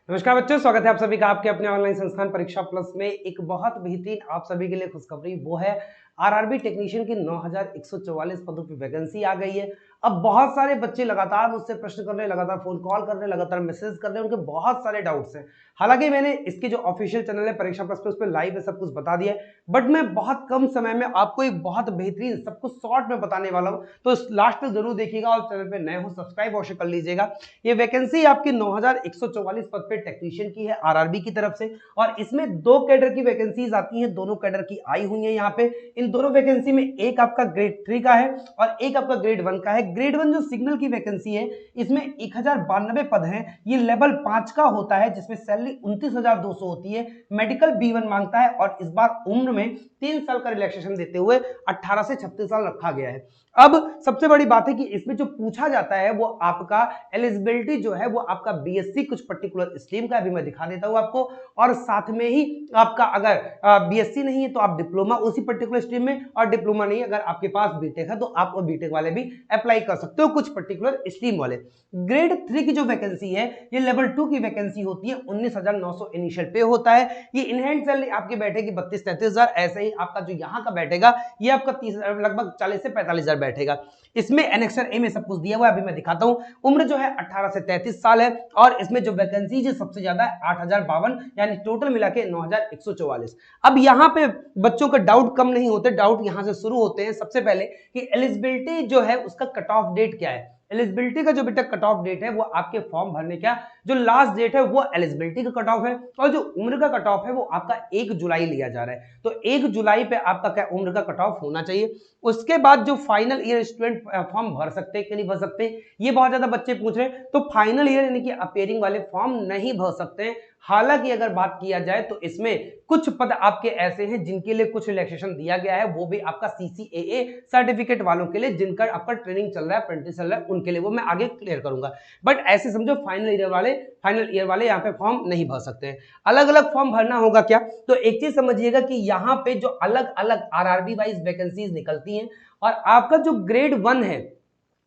नमस्कार बच्चों, स्वागत है आप सभी का आपके अपने ऑनलाइन संस्थान परीक्षा प्लस में। एक बहुत बेहतरीन आप सभी के लिए खुशखबरी वो है आरआरबी टेक्नीशियन की 9144 पदों की वैकेंसी आ गई है। अब बहुत सारे बच्चे लगातार मुझसे प्रश्न कर रहे हैं, लगातार फोन कॉल कर रहे हैं, लगातार मैसेज कर रहे हैं, उनके बहुत सारे डाउट्स हैं। हालांकि मैंने इसके जो ऑफिशियल चैनल है परीक्षा प्लस पे उस पर लाइव है, सब कुछ बता दिया है, बट मैं बहुत कम समय में आपको एक बहुत बेहतरीन सब कुछ शॉर्ट में बताने वाला हूं, तो लास्ट तक जरूर देखिएगा और चैनल पे नए हो सब्सक्राइब अवश्य कर लीजिएगा। ये वैकेंसी आपकी 9144 पद पे टेक्नीशियन की है आरआरबी की तरफ से, और इसमें दो कैडर की वैकेंसीज आती हैं, दोनों कैडर की आई हुई है यहाँ पे। इन दोनों वैकेंसी में एक आपका ग्रेड 3 का है और एक आपका ग्रेड 1 का है। ग्रेड 1 जो सिग्नल की वैकेंसी है, इसमें 1092 पद हैं। ये लेवल 5 का होता है, जिसमें सैलरी 29,200 होती है। मेडिकल B1 मांगता है और इस बार उम्र में 3 साल का रिलैक्सेशन देते हुए 18 से 36 साल रखा गया है। अब सबसे बड़ी बात है कि इसमें जो पूछा जाता है वो आपका एलिजिबिलिटी जो है वो आपका बीएससी कुछ पर्टिकुलर स्ट्रीम का, अभी मैं दिखा देता हूं आपको, और साथ में ही आपका अगर बीएससी नहीं है तो आप डिप्लोमा उसी पर्टिकुलर स्ट्रीम में, और डिप्लोमा नहीं अगर आपके पास बीटेक है तो आप बीटेक वाले भी अप्लाई कर सकते हो, कुछ पर्टिकुलर स्ट्रीम वाले। ग्रेड 3 की जो वैकेंसी है ये लेवल 2 की वैकेंसी होती है, 19,900 इनिशियल पे होता है। ये इनहैंड सैलरी आपकी बैठेगी 32-33,000। ऐसे ही आपका जो यहाँ का बैठेगा ये आपका लगभग 40 से 45,000 बैठेगा। इसमें एनेक्सर ए में सब कुछ दिया हुआ है, अभी मैं दिखाता हूं। उम्र जो है 18 से 33 साल है और इसमें जो वैकेंसी जो सबसे ज्यादा है 8,052, यानी टोटल मिला के 9,144। अब यहाँ पे बच्चों का डाउट कम नहीं होते, डाउट यहाँ से शुरू होते हैं। सबसे पहले कि एलिजिबिलिटी जो है उसका कट ऑफ डेट क्या है। एलिजिबिलिटी का जो बेटा कट ऑफ डेट है वो आपके फॉर्म भरने का जो लास्ट डेट है वो एलिजिबिलिटी का कट ऑफ है, और जो उम्र का कट ऑफ है वो आपका 1 जुलाई लिया जा रहा है। तो 1 जुलाई पे आपका क्या उम्र का कट ऑफ होना चाहिए। उसके बाद जो फाइनल ईयर स्टूडेंट फॉर्म भर सकते हैं कि नहीं भर सकते, ये बहुत ज्यादा बच्चे पूछ रहे हैं। तो फाइनल ईयर यानी कि अपेयरिंग वाले फॉर्म नहीं भर सकते हैं। हालांकि अगर बात किया जाए तो इसमें कुछ पद आपके ऐसे हैं जिनके लिए कुछ रिलैक्सेशन दिया गया है, वो भी आपका CCAA सर्टिफिकेट वालों के लिए, जिनका आपका ट्रेनिंग चल रहा है, अप्रेंटिस चल रहा है, उनके लिए वो मैं आगे क्लियर करूंगा। बट ऐसे समझो फाइनल ईयर वाले यहाँ पे फॉर्म नहीं भर सकते हैं। अलग अलग फॉर्म भरना होगा क्या, तो एक चीज समझिएगा कि यहाँ पे जो अलग अलग आरआरबी वाइज वैकेंसीज निकलती हैं, और आपका जो ग्रेड 1 है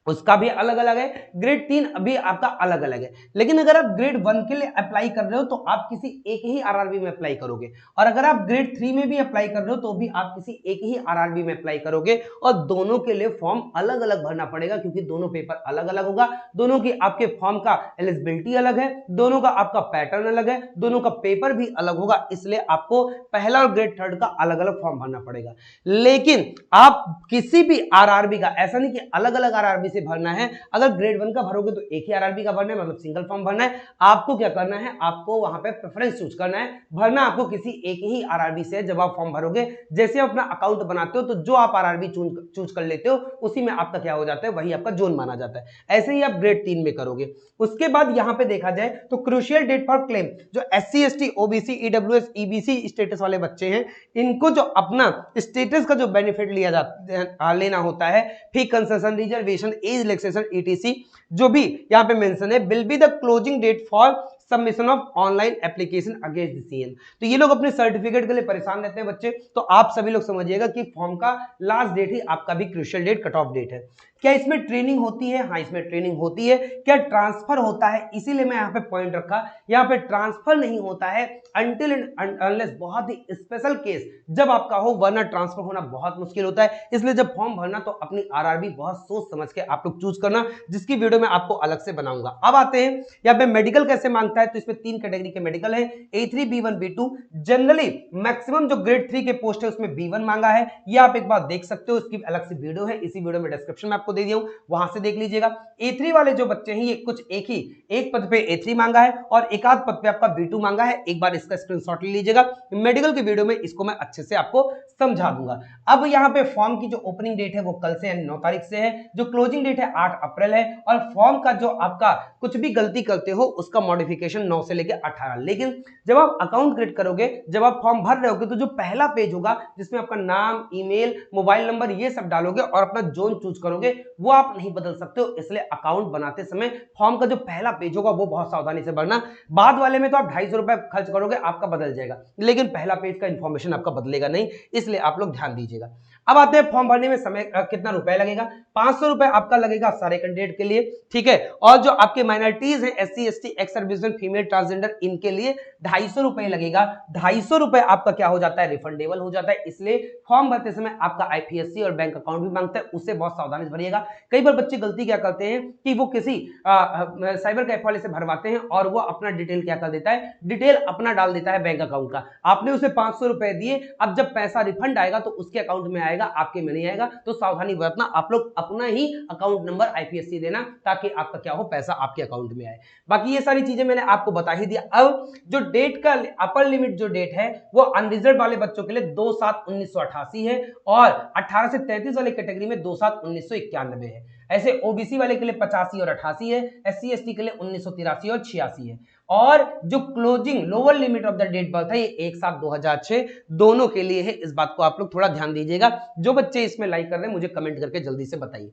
उसका भी अलग अलग है, ग्रेड 3 अभी आपका अलग अलग है। लेकिन अगर आप ग्रेड 1 के लिए अप्लाई कर रहे हो तो आप किसी एक ही आरआरबी में अप्लाई करोगे, और अगर आप ग्रेड 3 में भी अप्लाई कर रहे हो तो भी आप किसी एक ही आरआरबी में अप्लाई करोगे, और दोनों के लिए फॉर्म अलग अलग भरना पड़ेगा, क्योंकि दोनों पेपर अलग अलग होगा। दोनों की आपके फॉर्म का एलिजिबिलिटी अलग है, दोनों का आपका पैटर्न अलग है, दोनों का पेपर भी अलग होगा, इसलिए आपको पहला और ग्रेड 3 का अलग अलग फॉर्म भरना पड़ेगा। लेकिन आप किसी भी आरआरबी का, ऐसा नहीं कि अलग अलग आरआरबी से भरना है। अगर ग्रेड 1 का भरोगे तो एक ही आरआरबी का भरना है, मतलब सिंगल फॉर्म भरना है। आपको क्या करना है, आपको वहां पे प्रेफरेंस चूज करना है, भरना आपको किसी एक ही आरआरबी से। जब आप फॉर्म भरोगे, जैसे आप अपना अकाउंट बनाते हो तो जो आप आरआरबी चूज कर लेते हो उसी में आपका क्या हो जाता है, वही आपका जोन माना जाता है। ऐसे ही आप ग्रेड 3 में करोगे। उसके बाद यहां पे देखा जाए तो क्रूशियल डेट फॉर क्लेम, जो SC ST OBC EWS EBC status वाले बच्चे हैं, इनको जो अपना स्टेटस का जो बेनिफिट लेना होता है, fee concession, reservation, age relaxation, ETC, जो भी यहाँ पे मेंशन है, will be the closing date for submission of online application against the CN। तो ये लोग अपने सर्टिफिकेट के लिए परेशान रहते हैं बच्चे, तो आप सभी लोग समझिएगा कि फॉर्म का लास्ट डेट ही आपका भी crucial date, cut off date है। क्या इसमें ट्रेनिंग होती है? हाँ, इसमें ट्रेनिंग होती है। क्या ट्रांसफर होता है? इसीलिए मैं यहाँ पे पॉइंट रखा, यहाँ पे ट्रांसफर नहीं होता है अनटिल एंड अनलेस बहुत ही स्पेशल केस जब आपका हो, वरना ट्रांसफर होना बहुत मुश्किल होता है। इसलिए जब फॉर्म भरना तो अपनी आरआरबी बहुत सोच समझ के आप लोग चूज करना, जिसकी वीडियो मैं आपको अलग से बनाऊंगा। अब आते हैं यहाँ पे मेडिकल कैसे मांगता है, तो इसमें 3 कैटेगरी के मेडिकल है, A3 B1 B2। Generally maximum जो ग्रेड 3 के पोस्ट है उसमें B1 मांगा है, ये आप एक बार देख सकते हो, इसकी अलग से वीडियो है, इसी वीडियो में डिस्क्रिप्शन में आपको दे दिया हूं, वहां से देख लीजिएगा। A3 वाले जो बच्चे हैं, ये कुछ एक पद पे A3 मांगा है और एक आध पद पे आपका B2 मांगा है, एक बार इसका स्क्रीनशॉट ले लीजिएगा। मेडिकल की वीडियो में इसको मैं अच्छे से आपको समझा दूंगा। अब यहाँ पे फॉर्म की जो ओपनिंग डेट है वो कल से, यानी 9 तारीख से है, जो क्लोजिंग डेट है 8 अप्रैल है, और फॉर्म का जो आपका कुछ भी गलती करते हो उसका मॉडिफिकेशन 9 से लेकर 18। लेकिन जब आप अकाउंट क्रिएट करोगे, जब आप फॉर्म भर रहे होगे, तो जो पहला पेज होगा जिसमें आपका नाम, ईमेल, मोबाइल नंबर ये सब डालोगे और अपना जोन चूज करोगे, वो आप नहीं बदल सकते हो। इसलिए अकाउंट बनाते समय फॉर्म का जो पहला पेज होगा वो बहुत सावधानी से भरना। बाद वाले में तो आप 250 रुपए खर्च करोगे, आपका बदल जाएगा, लेकिन पहला पेज का इंफॉर्मेशन आपका बदलेगा नहीं, इसलिए आप लोग ध्यान दीजिएगा। अब आते हैं फॉर्म भरने में समय कितना रुपए लगेगा। 500 रुपए आपका लगेगा सारे कैंडिडेट के लिए, ठीक है। और जो आपके माइनॉरिटीज हैं, SC ST, ex serviceman, female, transgender, इनके लिए 250 रुपए लगेगा। 250 रुपए आपका क्या हो जाता है, रिफंडेबल हो जाता है। इसलिए फॉर्म भरते समय आपका IPSC और बैंक अकाउंट भी मांगता है, उससे बहुत सावधानी से भरिएगा। कई बार बच्चे गलती क्या करते हैं कि वो किसी साइबर कैफे वाले से भरवाते हैं और वो अपना डिटेल क्या कर देता है, डिटेल अपना डाल देता है बैंक अकाउंट का। आपने उसे 500 रुपए दिए, अब जब पैसा रिफंड आएगा तो उसके अकाउंट में आएगा, आपके में नहीं आएगा। तो सावधानी बरतना, आप लोग अपना ही अकाउंट नंबर IPSC देना, ताकि आपका क्या हो, पैसा आपके अकाउंट में आए। बाकी ये सारी चीजें मैंने आपको बता ही दिया। अब जो डेट का अपर लिमिट जो डेट है वो अनरिजर्व वाले बच्चों के लिए 2/7/1988 है, और 18 से 33 वाले कैटेगरी में 2/7/1991 है। ऐसे OBC वाले के लिए 85 और 88 है, SC ST के लिए 1983 और 86 है। और जो closing lower limit of the date birth है ये 1/7/2006 दोनों के लिए है। इस बात को आप लोग थोड़ा ध्यान दीजिएगा। जो बच्चे इसमें लाइक कर रहे हैं मुझे कमेंट करके जल्दी से बताइए।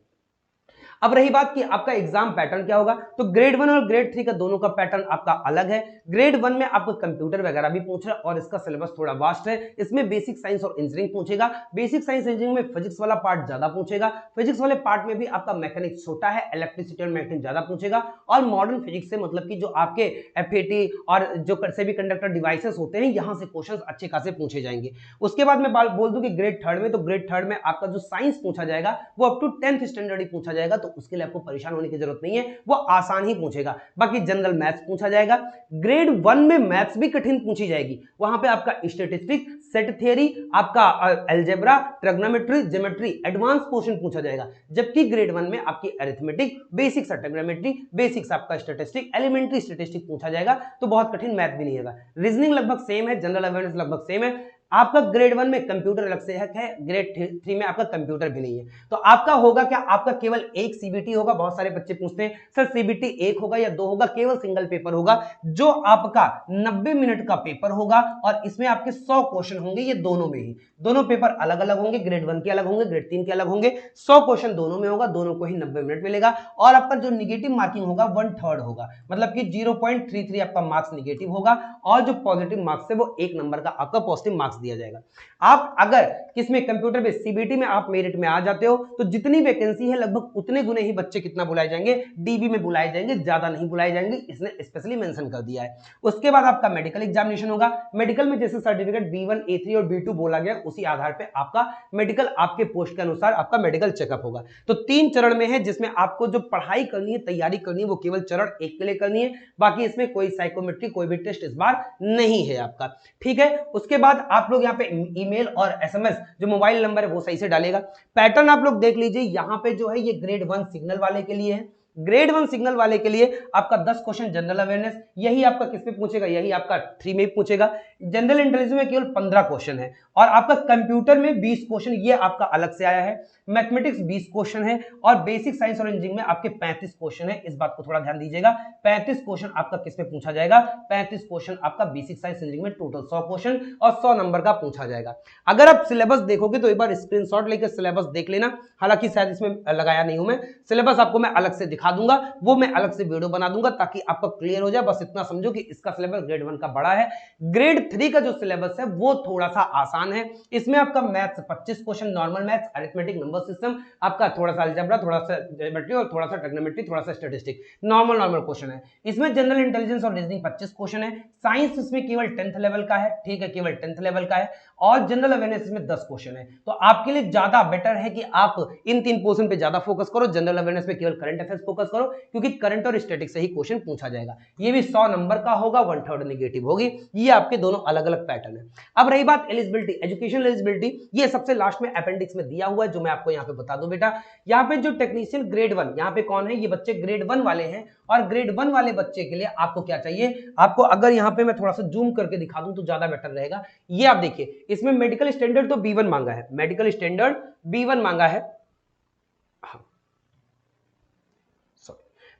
अब रही बात कि आपका एग्जाम पैटर्न क्या होगा, तो ग्रेड 1 और ग्रेड 3 का दोनों का पैटर्न आपका अलग है। ग्रेड 1 में आपको कंप्यूटर वगैरह भी पूछ रहा है और इसका सिलेबस थोड़ा वास्ट है। इसमें बेसिक साइंस और इंजीनियरिंग पूछेगा। बेसिक साइंस इंजीनियरिंग में फिजिक्स वाला पार्ट ज्यादा पूछेगा। फिजिक्स वाले पार्ट में भी आपका मैकेनिक्स छोटा है, इलेक्ट्रिसिटी और मैकेनिक्स ज्यादा पूछेगा। और मॉडर्न फिजिक्स से मतलब कि जो आपके FAT और जो सेमीकंडक्टर डिवाइसेस होते हैं, यहां से क्वेश्चन अच्छे खासे पूछे जाएंगे। उसके बाद मैं बोल दूं कि ग्रेड 3 में, तो ग्रेड 3 में आपका जो साइंस पूछा जाएगा वो अप टू 10th स्टैंडर्ड ही पूछा जाएगा, तो उसके लिए आपको परेशान होने की जरूरत नहीं है, वो आसान ही पूछेगा। बाकी जनरल मैथ्स पूछा जाएगा। ग्रेड 1 में मैथ्स भी कठिन पूछी जाएगी। वहां पे आपका स्टैटिस्टिक्स, सेट थ्योरी, आपका algebra, trigonometry, geometry, advance portion पूछा जाएगा। जबकि ग्रेड 1 में आपकी अरिथमेटिक, बेसिक्स ट्रिग्नोमेट्री, बेसिक्स आपका स्टैटिस्टिक, एलिमेंट्री स्टैटिस्टिक पूछा जाएगा। तो बहुत कठिन मैथ भी नहीं होगा। रीजनिंग लगभग सेम है, जनरल अवेयरनेस लगभग सेम है। आपका ग्रेड 1 में कंप्यूटर अलग से है, ग्रेड 3 में आपका कंप्यूटर भी नहीं है। तो आपका होगा क्या, आपका केवल एक CBT होगा। बहुत सारे बच्चे पूछते हैं सर CBT 1 होगा या 2 होगा, केवल सिंगल पेपर होगा, जो आपका 90 मिनट का पेपर होगा और इसमें आपके 100 क्वेश्चन होंगे। ये दोनों में ही, दोनों पेपर अलग अलग होंगे, ग्रेड 1 के अलग होंगे, ग्रेड 3 के अलग होंगे। 100 क्वेश्चन दोनों में होगा, दोनों को ही 90 मिनट मिलेगा। और आपका जो निगेटिव मार्किंग होगा 1/3 होगा, मतलब कि 0.33 आपका मार्क्स निगेटिव होगा, और जो पॉजिटिव मार्क्स है वो 1 नंबर का आपका पॉजिटिव मार्क्स दिया जाएगा। आप अगर किसमें, कंप्यूटर में, CBT में आप मेरिट में आ जाते हो तो जितनी वैकेंसी है लगभग उतने गुने ही बच्चे कितना बुलाए जाएंगे, DB में बुलाए जाएंगे, ज्यादा नहीं बुलाए जाएंगे, इसने स्पेशली मेंशन कर दिया है। उसके बाद आपका मेडिकल एग्जामिनेशन होगा। मेडिकल में जैसे सर्टिफिकेट B1 A3 और B2 बोला गया, उसी आधार पे आपका मेडिकल आपके पोस्ट के अनुसार आपका मेडिकल चेकअप होगा। तो 3 चरण में है, जिसमें आपको जो पढ़ाई करनी है, तैयारी करनी है, वो केवल चरण 1 के लिए करनी है। बाकी इसमें कोई साइकोमेट्री, कोई भी टेस्ट इस बार नहीं है आपका, ठीक है। उसके बाद आप लोग यहाँ पे ईमेल और SMS जो मोबाइल नंबर है वो सही से डालेगा। पैटर्न आप लोग देख लीजिए, यहाँ पे जो है ये ग्रेड 1 सिग्नल वाले के लिए है। ग्रेड 1 सिग्नल वाले के लिए आपका 10 क्वेश्चन जनरल अवेयरनेस, यही आपका किस में पूछेगा, यही आपका 3 में पूछेगा। जनरल इंटेलिजेंस में केवल 15 क्वेश्चन है, और आपका कंप्यूटर में 20 क्वेश्चन, ये आपका अलग से आया है। मैथमेटिक्स 20 क्वेश्चन है, और बेसिक साइंस और इंजीनियरिंग में आपके 35 क्वेश्चन है। इस बात को थोड़ा ध्यान दीजिएगा। 35 क्वेश्चन आपका किस में पूछा जाएगा, 35 क्वेश्चन आपका बेसिक साइंस इंजीनियरिंग में, टोटल 100 क्वेश्चन और 100 नंबर का पूछा जाएगा। अगर आप सिलेबस देखोगे तो एक बार स्क्रीनशॉट लेकर सिलेबस देख लेना, हालांकि शायद इसमें लगाया नहीं हूं मैं, सिलेबस आपको मैं अलग से दिखा दूंगा, वो मैं अलग से वीडियो बना दूंगा ताकि आपको क्लियर हो जाए। बस इतना समझो कि इसका सिलेबस ग्रेड 1 का बड़ा है। ग्रेड 3 का जो सिलेबस है वो थोड़ा सा आसान है। इसमें आपका maths 25 question, normal maths, arithmetic, number system, आपका थोड़ा सा अलजेब्रा, थोड़ा सा ज्योमेट्री और थोड़ा सा ट्रिग्नोमेट्री, थोड़ा सा स्टैटिस्टिक, नॉर्मल क्वेश्चन है। इसमें जनरल इंटेलिजेंस और रीजनिंग 25 क्वेश्चन है। साइंस इसमें केवल 10th लेवल का है, ठीक है, केवल 10th लेवल का है। और जनरल अवेयरनेस में 10 क्वेश्चन है। तो आपके लिए ज्यादा बेटर है कि आप इन 3 पोर्शन पे ज्यादा फोकस करो। जनरल अवेयरनेस पे केवल करंट अफेयर्स फोकस करो, क्योंकि करंट और स्टैटिक से ही क्वेश्चन पूछा जाएगा। ये भी 100 नंबर का होगा, 1/3 नेगेटिव होगी। ये आपके दोनों अलग अलग पैटर्न है। अब रही बात एलिजिबिलिटी, एजुकेशनल एलिजिबिलिटी, ये सबसे लास्ट में अपेंडिक्स में दिया हुआ है, जो मैं आपको यहाँ पे बता दूं बेटा। यहाँ पे जो टेक्नीशियन ग्रेड 1, यहाँ पे कौन है, ये बच्चे ग्रेड 1 वाले हैं। और ग्रेड 1 वाले बच्चे के लिए आपको क्या चाहिए, आपको अगर यहाँ पे मैं थोड़ा सा जूम करके दिखा दूं तो ज्यादा बेटर रहेगा। ये आप देखिए, इसमें मेडिकल स्टैंडर्ड तो B1 मांगा है, मेडिकल स्टैंडर्ड B1 मांगा है।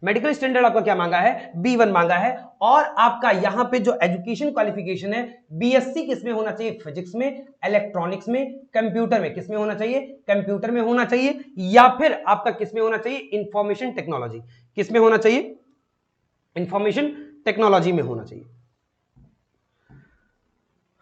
मेडिकल स्टैंडर्ड आपका क्या मांगा है, B1 मांगा है। और आपका यहां पे जो एजुकेशन क्वालिफिकेशन है, BSc किसमें होना चाहिए, फिजिक्स में, इलेक्ट्रॉनिक्स में, कंप्यूटर में, किसमें होना चाहिए, कंप्यूटर में होना चाहिए, या फिर आपका किसमें होना चाहिए, इंफॉर्मेशन टेक्नोलॉजी, किसमें होना चाहिए, इंफॉर्मेशन टेक्नोलॉजी में होना चाहिए।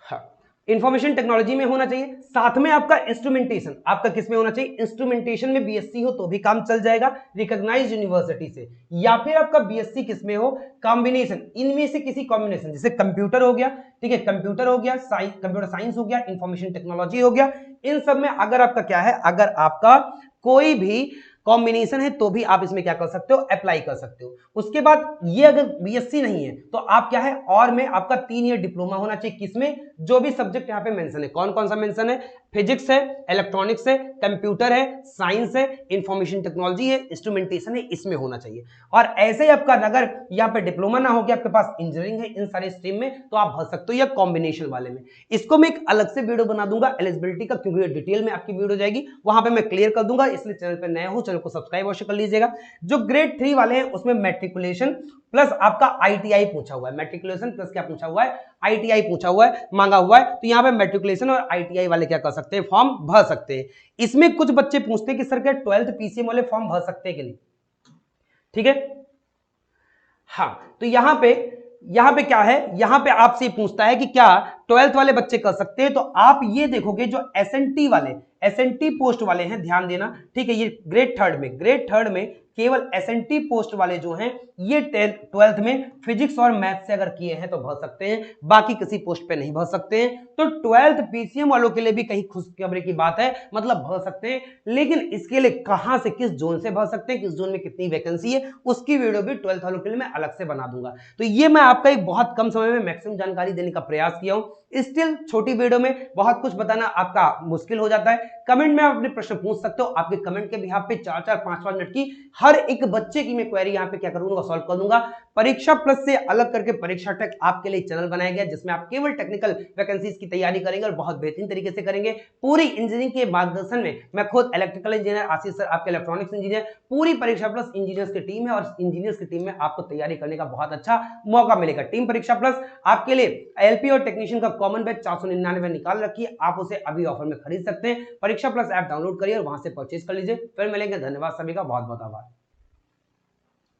हाँ, इंफॉर्मेशन टेक्नोलॉजी में होना चाहिए, साथ में आपका इंस्ट्रूमेंटेशन, आपका किस में होना चाहिए, इंस्ट्रूमेंटेशन में बीएससी हो तो भी काम चल जाएगा रिकॉग्नाइज्ड यूनिवर्सिटी से, या फिर आपका बीएससी किस में हो, कॉम्बिनेशन, इनमें से किसी कॉम्बिनेशन, जैसे कंप्यूटर हो गया, ठीक है, कंप्यूटर हो गया, कंप्यूटर साइंस हो गया, इंफॉर्मेशन टेक्नोलॉजी हो गया, इन सब में अगर आपका क्या है, अगर आपका कोई भी कॉम्बिनेशन है तो भी आप इसमें क्या कर सकते हो, अप्लाई कर सकते हो। उसके बाद ये अगर बीएससी नहीं है तो आप क्या है, और में आपका 3 ईयर डिप्लोमा होना चाहिए, किसमें, जो भी सब्जेक्ट यहाँ पे मेंशन है, कौन कौन सा मेंशन है, फिजिक्स है, इलेक्ट्रॉनिक्स है, कंप्यूटर है, साइंस है, इंफॉर्मेशन टेक्नोलॉजी है, इंस्ट्रूमेंटेशन है, इसमें होना चाहिए। और ऐसे ही आपका अगर यहाँ पे डिप्लोमा ना हो, आपके पास इंजीनियरिंग है इन सारे स्ट्रीम में, तो आप भर सकते हो या कॉम्बिनेशन वाले में। इसको मैं एक अलग से वीडियो बना दूंगा एलिजिबिलिटी का, क्योंकि डिटेल में आपकी वीडियो जाएगी, वहां पे मैं क्लियर कर दूंगा, इसलिए चैनल पे नए हो चैनल को सब्सक्राइब अवश्य कर लीजिएगा। जो ग्रेड 3 वाले हैं उसमें मैट्रिकुलेशन प्लस आपका आईटीआई पूछा हुआ है, मैट्रिकुलेशन प्लस क्या पूछा हुआ है, आईटीआई पूछा हुआ है, मांगा हुआ है, तो यहाँ पे मैट्रिकुलेशन और आईटीआई वाले क्या कर सकते हैं, फॉर्म भर सकते हैं। इसमें कुछ बच्चे पूछते हैं कि सर क्या 12th पीसीएम वाले फॉर्म भर सकते हैं कि नहीं, ठीक है, हाँ, तो यहाँ पे क्या है, यहाँ पे आपसे पूछता है कि क्या 12th वाले बच्चे कर सकते हैं, तो आप ये देखोगे जो एसएनटी वाले, एसएनटी पोस्ट वाले हैं, ध्यान देना, ठीक है, ये ग्रेड थर्ड में केवल एसएनटी पोस्ट वाले जो हैं ये 12th में फिजिक्स और मैथ से अगर किए हैं तो भर सकते हैं, बाकी किसी पोस्ट पे नहीं भर सकते हैं। तो 12th पीसीएम वालों के लिए भी कहीं खुशखबरी की बात है, मतलब भर सकते हैं, लेकिन इसके लिए कहां से, किस जोन से भर सकते हैं, किस जोन में कितनी वैकेंसी है, उसकी वीडियो भी 12th वालों के लिए मैं अलग से बना दूंगा। तो ये मैं आपका एक बहुत कम समय में मैक्सिमम जानकारी देने का प्रयास किया हूं। स्टिल छोटी वीडियो में बहुत कुछ बताना आपका मुश्किल हो जाता है। कमेंट में आप अपने प्रश्न पूछ सकते हो, आपके कमेंट के बिहाफ पे 4-4 5-5 मिनट की हर एक बच्चे की मैं क्वेरी यहाँ पे क्या करूंगा, सॉल्व कर दूंगा। परीक्षा प्लस से अलग करके परीक्षा टेक आपके लिए चैनल बनाया गया, जिसमें आप केवल टेक्निकल वैकेंसीज की तैयारी करेंगे और बहुत बेहतरीन तरीके से करेंगे। पूरी इंजीनियरिंग के मार्गदर्शन में मैं खुद इलेक्ट्रिकल इंजीनियर आशीष सर, आपके इलेक्ट्रॉनिक्स इंजीनियर, पूरी परीक्षा प्लस इंजीनियर्स की टीम है, और इंजीनियर्स की टीम में आपको तैयारी करने का बहुत अच्छा मौका मिलेगा। टीम परीक्षा प्लस आपके लिए एलपी और टेक्नीशियन का कॉमन बैच 499 निकाल रखिए, आप उसे अभी ऑफर में खरीद सकते हैं। परीक्षा प्लस ऐप डाउनलोड करिए और वहां से परचेज कर लीजिए। फिर मिलेंगे, धन्यवाद सभी का, बहुत बहुत आभार।